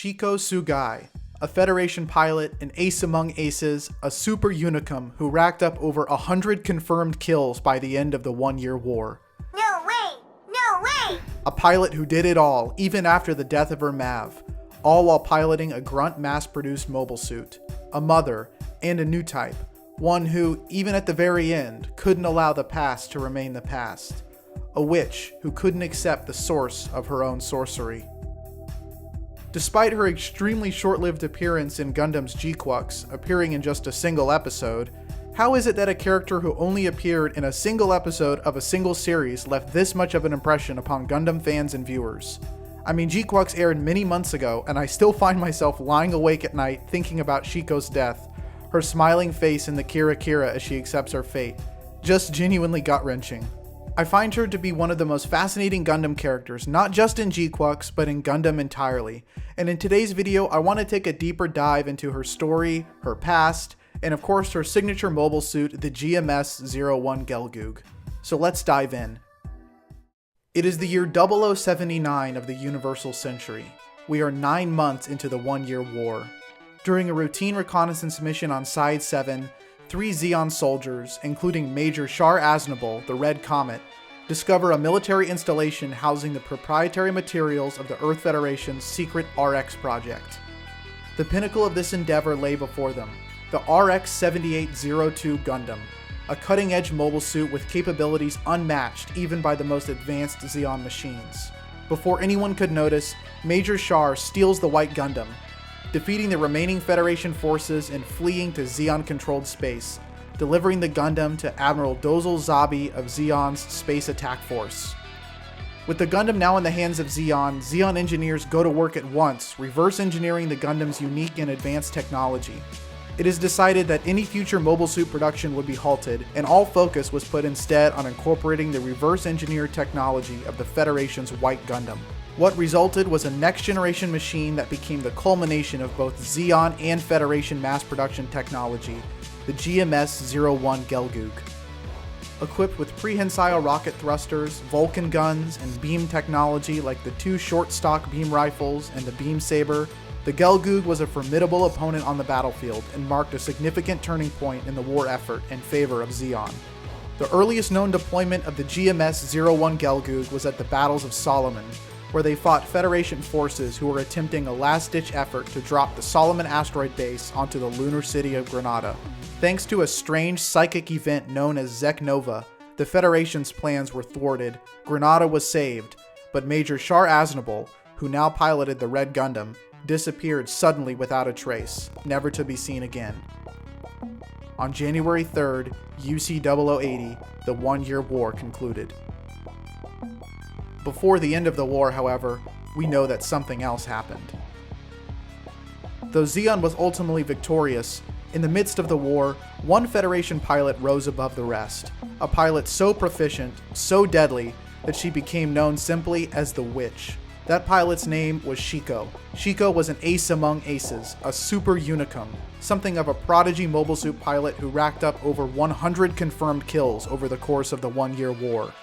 Shiiko Sugai, a Federation pilot, an ace among aces, a super unicum who racked up over 100 confirmed kills by the end of the 1-year war. No way! No way! A pilot who did it all, even after the death of her Mav, all while piloting a grunt mass-produced mobile suit, a mother, and a new type, one who, even at the very end, couldn't allow the past to remain the past, a witch who couldn't accept the source of her own sorcery. Despite her extremely short-lived appearance in Gundam's GQuuuuuuX, appearing in just a single episode, how is it that a character who only appeared in a single episode of a single series left this much of an impression upon Gundam fans and viewers? I mean, GQuuuuuuX aired many months ago, and I still find myself lying awake at night thinking about Shiko's death, her smiling face in the Kira Kira as she accepts her fate. Just genuinely gut-wrenching. I find her to be one of the most fascinating Gundam characters, not just in GQuuuuuuX, but in Gundam entirely. And in today's video, I want to take a deeper dive into her story, her past, and of course her signature mobile suit, the GMS-01 Gelgoog. So let's dive in. It is the year 0079 of the Universal Century. We are 9 months into the 1-year war. During a routine reconnaissance mission on Side 7, 3 Zeon soldiers, including Major Char Aznable, the Red Comet, discover a military installation housing the proprietary materials of the Earth Federation's secret RX project. The pinnacle of this endeavor lay before them, the RX-7802 Gundam, a cutting-edge mobile suit with capabilities unmatched even by the most advanced Zeon machines. Before anyone could notice, Major Char steals the White Gundam, defeating the remaining Federation forces and fleeing to Zeon-controlled space, delivering the Gundam to Admiral Dozle Zabi of Zeon's Space Attack Force. With the Gundam now in the hands of Zeon, Zeon engineers go to work at once, reverse engineering the Gundam's unique and advanced technology. It is decided that any future mobile suit production would be halted, and all focus was put instead on incorporating the reverse engineered technology of the Federation's White Gundam. What resulted was a next-generation machine that became the culmination of both Zeon and Federation mass production technology, the GMS-01 Gelgoog. Equipped with prehensile rocket thrusters, Vulcan guns, and beam technology like the 2 short-stock beam rifles and the beam saber, the Gelgoog was a formidable opponent on the battlefield and marked a significant turning point in the war effort in favor of Zeon. The earliest known deployment of the GMS-01 Gelgoog was at the Battles of Solomon, where they fought Federation forces who were attempting a last-ditch effort to drop the Solomon asteroid base onto the lunar city of Granada. Thanks to a strange psychic event known as Zek Nova, the Federation's plans were thwarted, Granada was saved, but Major Char Aznable, who now piloted the Red Gundam, disappeared suddenly without a trace, never to be seen again. On January 3rd, UC-0080, the 1-year war concluded. Before the end of the war, however, we know that something else happened. Though Zeon was ultimately victorious, in the midst of the war, one Federation pilot rose above the rest. A pilot so proficient, so deadly, that she became known simply as the Witch. That pilot's name was Shiko. Shiko was an ace among aces, a super unicum, something of a prodigy mobile suit pilot who racked up over 100 confirmed kills over the course of the 1-year war.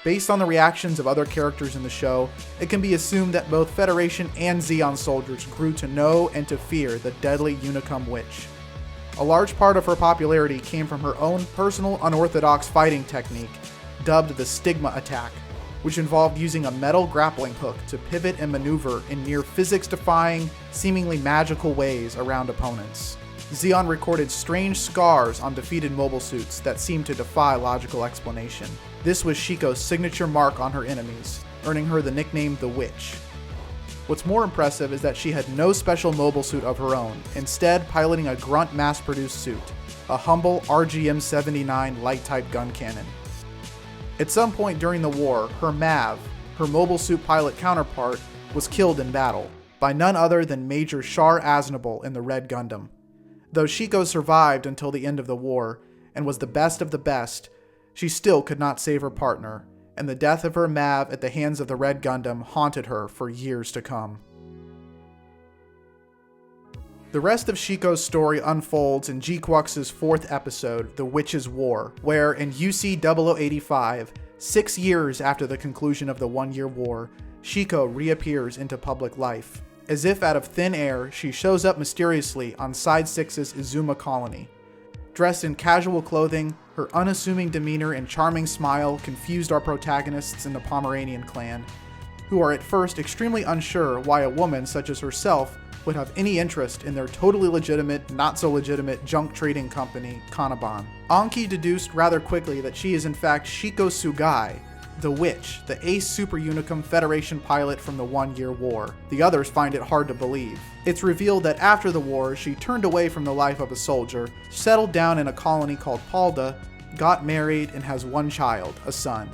Based on the reactions of other characters in the show, it can be assumed that both Federation and Zeon soldiers grew to know and to fear the deadly Unicum Witch. A large part of her popularity came from her own personal unorthodox fighting technique, dubbed the Stigma Attack, which involved using a metal grappling hook to pivot and maneuver in near physics-defying, seemingly magical ways around opponents. Zeon recorded strange scars on defeated mobile suits that seemed to defy logical explanation. This was Shiko's signature mark on her enemies, earning her the nickname the Witch. What's more impressive is that she had no special mobile suit of her own, instead piloting a grunt mass-produced suit, a humble RGM-79 light-type gun cannon. At some point during the war, her Mav, her mobile suit pilot counterpart, was killed in battle, by none other than Major Char Aznable in the Red Gundam. Though Shiko survived until the end of the war, and was the best of the best, she still could not save her partner, and the death of her Mav at the hands of the Red Gundam haunted her for years to come. The rest of Shiko's story unfolds in GQuuuuuuX's 4th episode, The Witch's War, where in UC-0085, 6 years after the conclusion of the 1-year war, Shiko reappears into public life. As if out of thin air, she shows up mysteriously on Side 6's Izuma colony. Dressed in casual clothing, her unassuming demeanor and charming smile confused our protagonists in the Pomeranian clan, who are at first extremely unsure why a woman such as herself would have any interest in their totally legitimate, not-so-legitimate junk trading company, Kanban. Anki deduced rather quickly that she is in fact Shiiko Sugai, the witch, the ace Super Unicum Federation pilot from the 1-year war. The others find it hard to believe. It's revealed that after the war, she turned away from the life of a soldier, settled down in a colony called Palda, got married, and has one child, a son.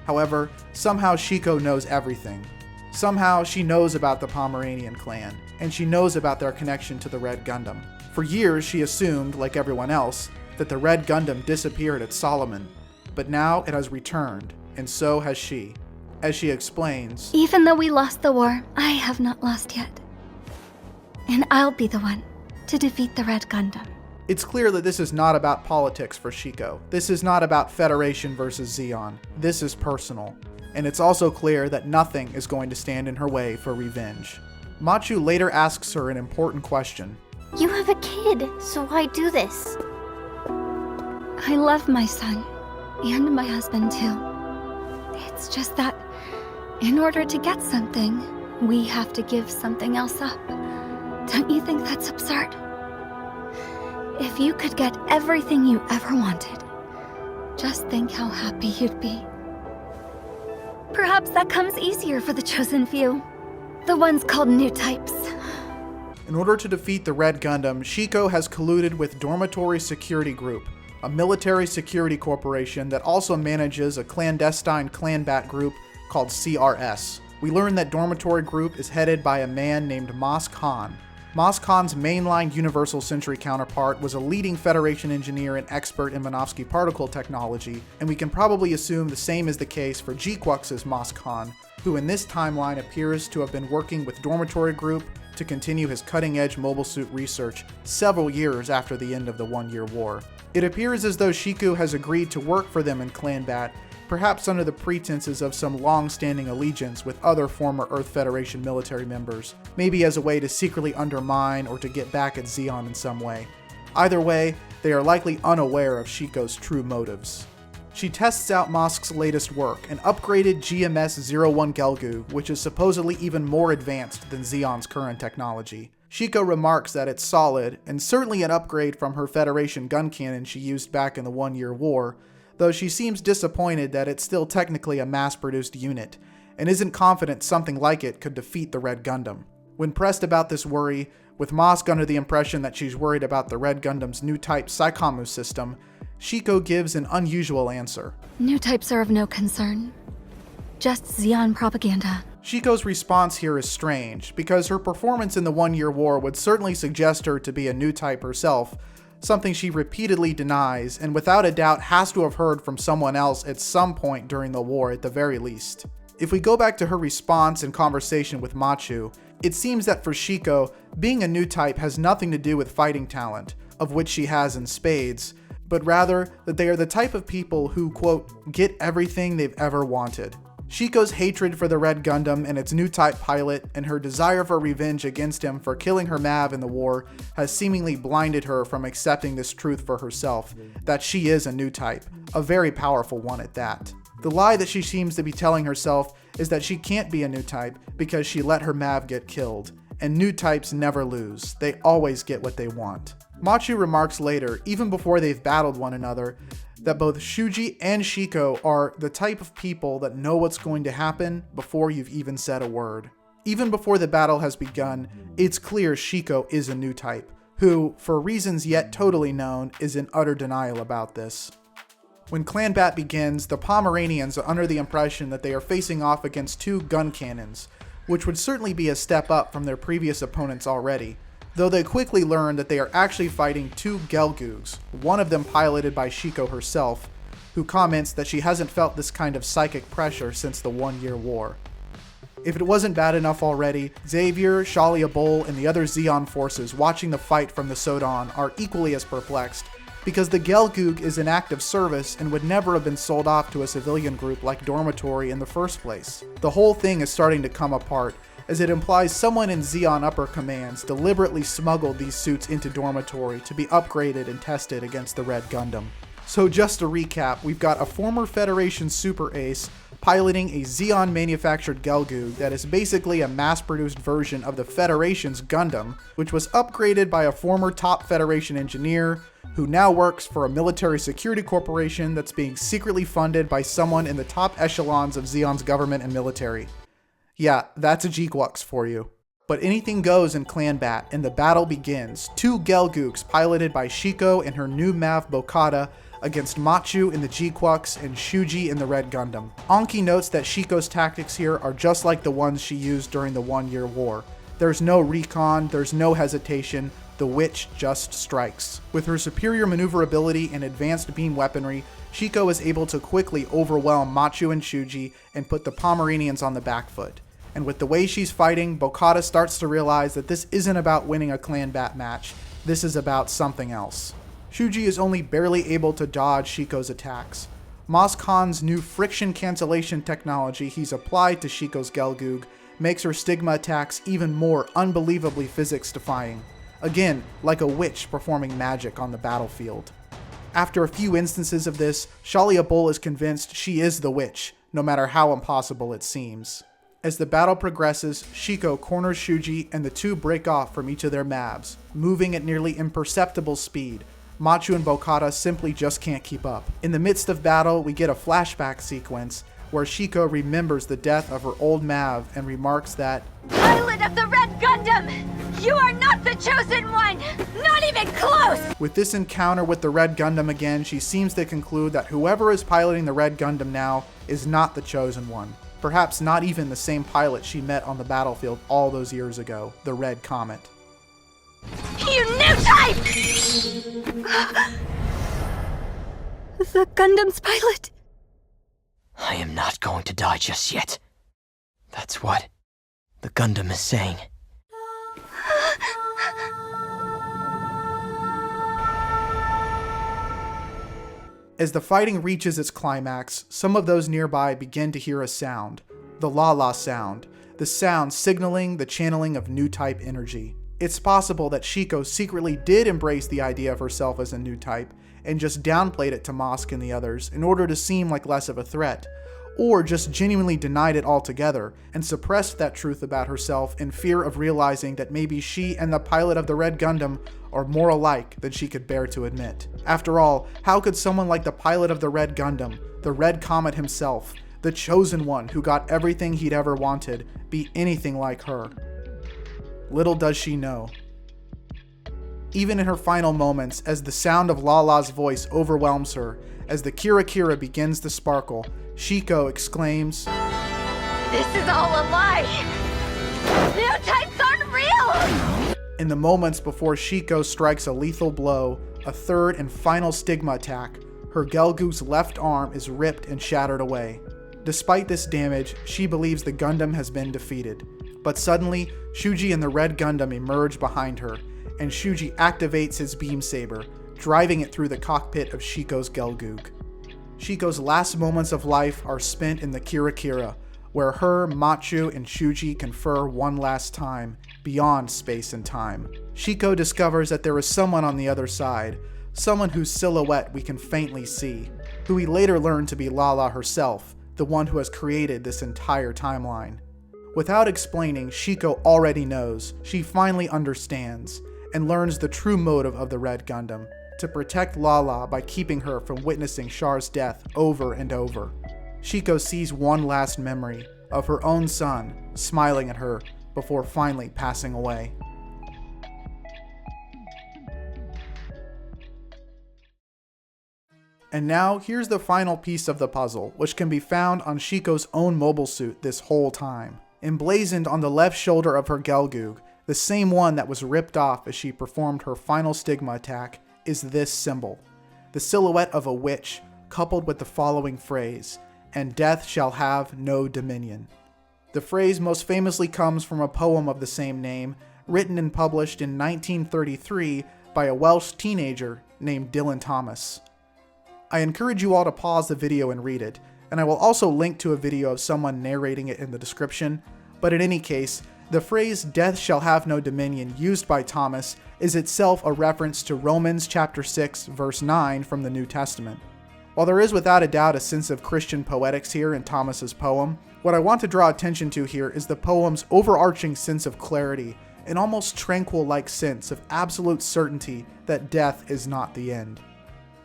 However, somehow Shiko knows everything. Somehow she knows about the Pomeranian clan, and she knows about their connection to the Red Gundam. For years she assumed, like everyone else, that the Red Gundam disappeared at Solomon, but now it has returned, and so has she. As she explains, "Even though we lost the war, I have not lost yet. And I'll be the one to defeat the Red Gundam." it's clear that this is not about politics for Shiko. This is not about Federation versus Zeon. This is personal. And it's also clear that nothing is going to stand in her way for revenge. Machu later asks her an important question. You have a kid, so why do this? I love my son, and my husband too. It's just that, in order to get something, we have to give something else up. Don't you think that's absurd? If you could get everything you ever wanted, just think how happy you'd be. Perhaps that comes easier for the chosen few. The ones called new types. In order to defeat the Red Gundam, Shiko has colluded with Dormitory Security Group, a military security corporation that also manages a clandestine clanbat group called CRS. We learn that Dormitory Group is headed by a man named Mas Khan. Mas Khan's mainline Universal Century counterpart was a leading Federation engineer and expert in Minovsky particle technology, and we can probably assume the same is the case for GQuuuuuX's Mas Khan, who in this timeline appears to have been working with Dormitory Group to continue his cutting-edge mobile suit research several years after the end of the 1-year war. It appears as though Shiko has agreed to work for them in Clanbat, perhaps under the pretenses of some long-standing allegiance with other former Earth Federation military members, maybe as a way to secretly undermine or to get back at Zeon in some way. Either way, they are likely unaware of Shiko's true motives. She tests out Mosk's latest work, an upgraded GMS-01 Gelgoog, which is supposedly even more advanced than Zeon's current technology. Shiko remarks that it's solid, and certainly an upgrade from her Federation gun cannon she used back in the 1-year war, though she seems disappointed that it's still technically a mass-produced unit, and isn't confident something like it could defeat the Red Gundam. When pressed about this worry, with Mosk under the impression that she's worried about the Red Gundam's new type Psychomu system, Shiko gives an unusual answer. New types are of no concern. Just Zeon propaganda. Shiko's response here is strange, because her performance in the 1-year war would certainly suggest her to be a new type herself, something she repeatedly denies, and without a doubt has to have heard from someone else at some point during the war at the very least. If we go back to her response and conversation with Machu, it seems that for Shiko, being a new type has nothing to do with fighting talent, of which she has in spades, but rather that they are the type of people who, quote, get everything they've ever wanted. Shiko's hatred for the Red Gundam and its new type pilot, and her desire for revenge against him for killing her Mav in the war, has seemingly blinded her from accepting this truth for herself, that she is a new type, a very powerful one at that. The lie that she seems to be telling herself is that she can't be a new type because she let her Mav get killed, and new types never lose, they always get what they want. Machu remarks later, even before they've battled one another, that both Shuji and Shiko are the type of people that know what's going to happen before you've even said a word. Even before the battle has begun, it's clear Shiko is a new type, who, for reasons yet totally known, is in utter denial about this. When Clanbat begins, the Pomeranians are under the impression that they are facing off against 2 gun cannons, which would certainly be a step up from their previous opponents already, though they quickly learn that they are actually fighting 2 Gelgoogs, one of them piloted by Shiko herself, who comments that she hasn't felt this kind of psychic pressure since the 1-year war. If it wasn't bad enough already, Xavier, Shalia Bull, and the other Zeon forces watching the fight from the Sodan are equally as perplexed, because the Gelgoog is in active service and would never have been sold off to a civilian group like Dormitory in the first place. The whole thing is starting to come apart, as it implies someone in Zeon Upper Commands deliberately smuggled these suits into Dormitory to be upgraded and tested against the Red Gundam. So just to recap, we've got a former Federation super ace piloting a Zeon manufactured Gelgoog that is basically a mass-produced version of the Federation's Gundam, which was upgraded by a former top Federation engineer who now works for a military security corporation that's being secretly funded by someone in the top echelons of Zeon's government and military. Yeah, that's a GQuuuuuX for you. But anything goes in Clan Bat, and the battle begins. Two Gelgoogs piloted by Shiko and her new Mav Bokata against Machu in the GQuuuuuX and Shuji in the Red Gundam. Anki notes that Shiko's tactics here are just like the ones she used during the 1-year war. There's no recon, there's no hesitation, the witch just strikes. With her superior maneuverability and advanced beam weaponry, Shiko is able to quickly overwhelm Machu and Shuji and put the Pomeranians on the back foot. And with the way she's fighting, Bokata starts to realize that this isn't about winning a Clan Bat match, this is about something else. Shuji is only barely able to dodge Shiko's attacks. Mos Khan's new friction cancellation technology he's applied to Shiko's Gelgoog makes her stigma attacks even more unbelievably physics-defying. Again, like a witch performing magic on the battlefield. After a few instances of this, Shalia Bull is convinced she is the witch, no matter how impossible it seems. As the battle progresses, Shiko corners Shuji and the two break off from each of their Mavs, moving at nearly imperceptible speed. Machu and Bokata simply just can't keep up. In the midst of battle, we get a flashback sequence where Shiko remembers the death of her old Mav and remarks that, "Pilot of the Red Gundam, you are not the chosen one! Not even close!" With this encounter with the Red Gundam again, she seems to conclude that whoever is piloting the Red Gundam now is not the chosen one. Perhaps not even the same pilot she met on the battlefield all those years ago, the Red Comet. You new type! The Gundam's pilot. I am not going to die just yet. That's what the Gundam is saying. As the fighting reaches its climax, some of those nearby begin to hear a sound. The La-La sound. The sound signaling the channeling of new type energy. It's possible that Shiko secretly did embrace the idea of herself as a new type, and just downplayed it to Mosk and the others in order to seem like less of a threat, or just genuinely denied it altogether and suppressed that truth about herself in fear of realizing that maybe she and the pilot of the Red Gundam are more alike than she could bear to admit. After all, how could someone like the pilot of the Red Gundam, the Red Comet himself, the chosen one who got everything he'd ever wanted, be anything like her? Little does she know. Even in her final moments, as the sound of Lala's voice overwhelms her, as the Kira Kira begins to sparkle, Shiko exclaims, This is all a lie! New types aren't real! In the moments before Shiko strikes a lethal blow, a third and final stigma attack, her Gelgoog's left arm is ripped and shattered away. Despite this damage, she believes the Gundam has been defeated. But suddenly, Shuji and the Red Gundam emerge behind her, and Shuji activates his beam saber, driving it through the cockpit of Shiko's Gelgoog. Shiko's last moments of life are spent in the Kira Kira, where her, Machu, and Shuji confer one last time, beyond space and time. Shiko discovers that there is someone on the other side, someone whose silhouette we can faintly see, who we later learn to be Lala herself, the one who has created this entire timeline. Without explaining, Shiko already knows, she finally understands, and learns the true motive of the Red Gundam, to protect Lala by keeping her from witnessing Char's death over and over. Shiko sees one last memory of her own son smiling at her before finally passing away. And now, here's the final piece of the puzzle, which can be found on Shiko's own mobile suit this whole time. Emblazoned on the left shoulder of her Gelgoog, the same one that was ripped off as she performed her final stigma attack, is this symbol. The silhouette of a witch, coupled with the following phrase, "And death shall have no dominion." The phrase most famously comes from a poem of the same name, written and published in 1933 by a Welsh teenager named Dylan Thomas. I encourage you all to pause the video and read it, and I will also link to a video of someone narrating it in the description, but in any case, The phrase "death shall have no dominion" used by Thomas is itself a reference to Romans chapter 6 verse 9 from the New Testament. While there is without a doubt a sense of Christian poetics here in Thomas's poem, what I want to draw attention to here is the poem's overarching sense of clarity, an almost tranquil-like sense of absolute certainty that death is not the end.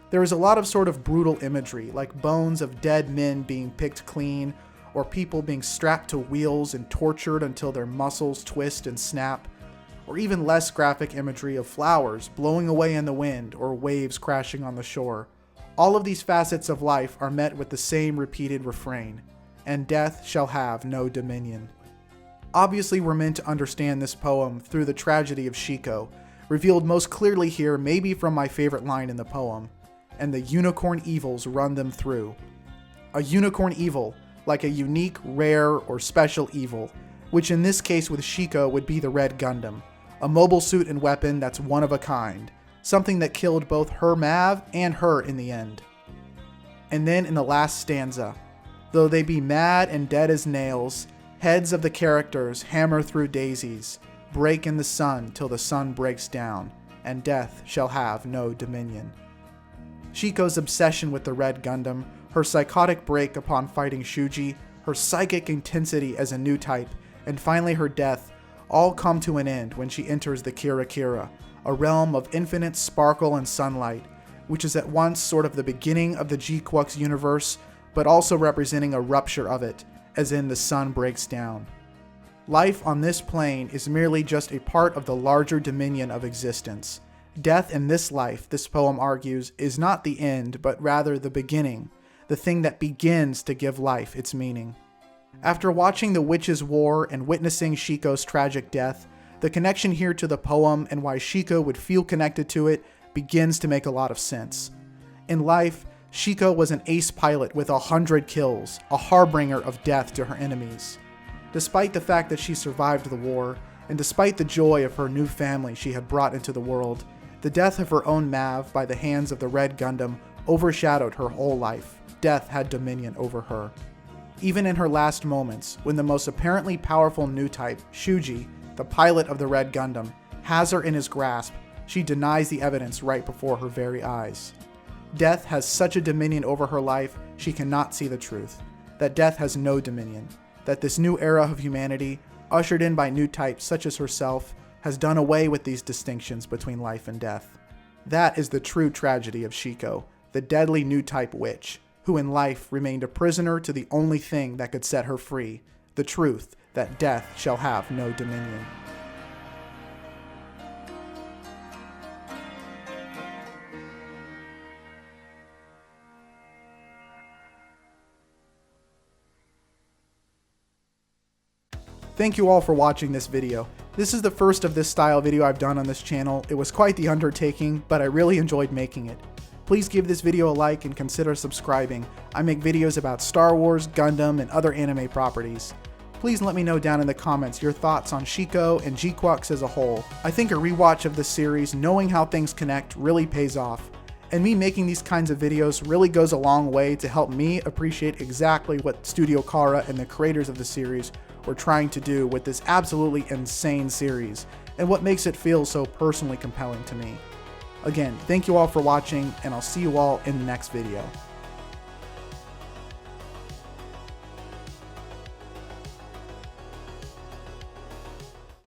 There is a lot of sort of brutal imagery, like bones of dead men being picked clean, or people being strapped to wheels and tortured until their muscles twist and snap, or even less graphic imagery of flowers blowing away in the wind or waves crashing on the shore. All of these facets of life are met with the same repeated refrain, "And death shall have no dominion." Obviously, we're meant to understand this poem through the tragedy of Shiko, revealed most clearly here maybe from my favorite line in the poem, "And the unicorn evils run them through." A unicorn evil, like a unique, rare, or special evil, which in this case with Shiko would be the Red Gundam, a mobile suit and weapon that's one of a kind, something that killed both her Mav and her in the end. And then in the last stanza, "Though they be mad and dead as nails, heads of the characters hammer through daisies, break in the sun till the sun breaks down, and death shall have no dominion." Shiko's obsession with the Red Gundam, her psychotic break upon fighting Shuji, her psychic intensity as a new type, and finally her death, all come to an end when she enters the Kira Kira, a realm of infinite sparkle and sunlight, which is at once sort of the beginning of the GQuuuuuuX universe, but also representing a rupture of it, as in the sun breaks down. Life on this plane is merely just a part of the larger dominion of existence. Death in this life, this poem argues, is not the end, but rather the beginning, the thing that begins to give life its meaning. After watching The Witch's War and witnessing Shiko's tragic death, the connection here to the poem and why Shiko would feel connected to it begins to make a lot of sense. In life, Shiko was an ace pilot with 100 kills, a harbinger of death to her enemies. Despite the fact that she survived the war, and despite the joy of her new family she had brought into the world, the death of her own Mav by the hands of the Red Gundam overshadowed her whole life. Death had dominion over her. Even in her last moments, when the most apparently powerful new type, Shuji, the pilot of the Red Gundam, has her in his grasp, she denies the evidence right before her very eyes. Death has such a dominion over her life, she cannot see the truth. That death has no dominion. That this new era of humanity, ushered in by new types such as herself, has done away with these distinctions between life and death. That is the true tragedy of Shiko, the deadly new type witch, who in life remained a prisoner to the only thing that could set her free, the truth that death shall have no dominion. Thank you all for watching this video. This is the first of this style video I've done on this channel. It was quite the undertaking, but I really enjoyed making it. Please give this video a like and consider subscribing. I make videos about Star Wars, Gundam, and other anime properties. Please let me know down in the comments your thoughts on Shiko and GQuuuuuuX as a whole. I think a rewatch of this series, knowing how things connect, really pays off. And me making these kinds of videos really goes a long way to help me appreciate exactly what Studio Khara and the creators of the series were trying to do with this absolutely insane series, and what makes it feel so personally compelling to me. Again, thank you all for watching, and I'll see you all in the next video.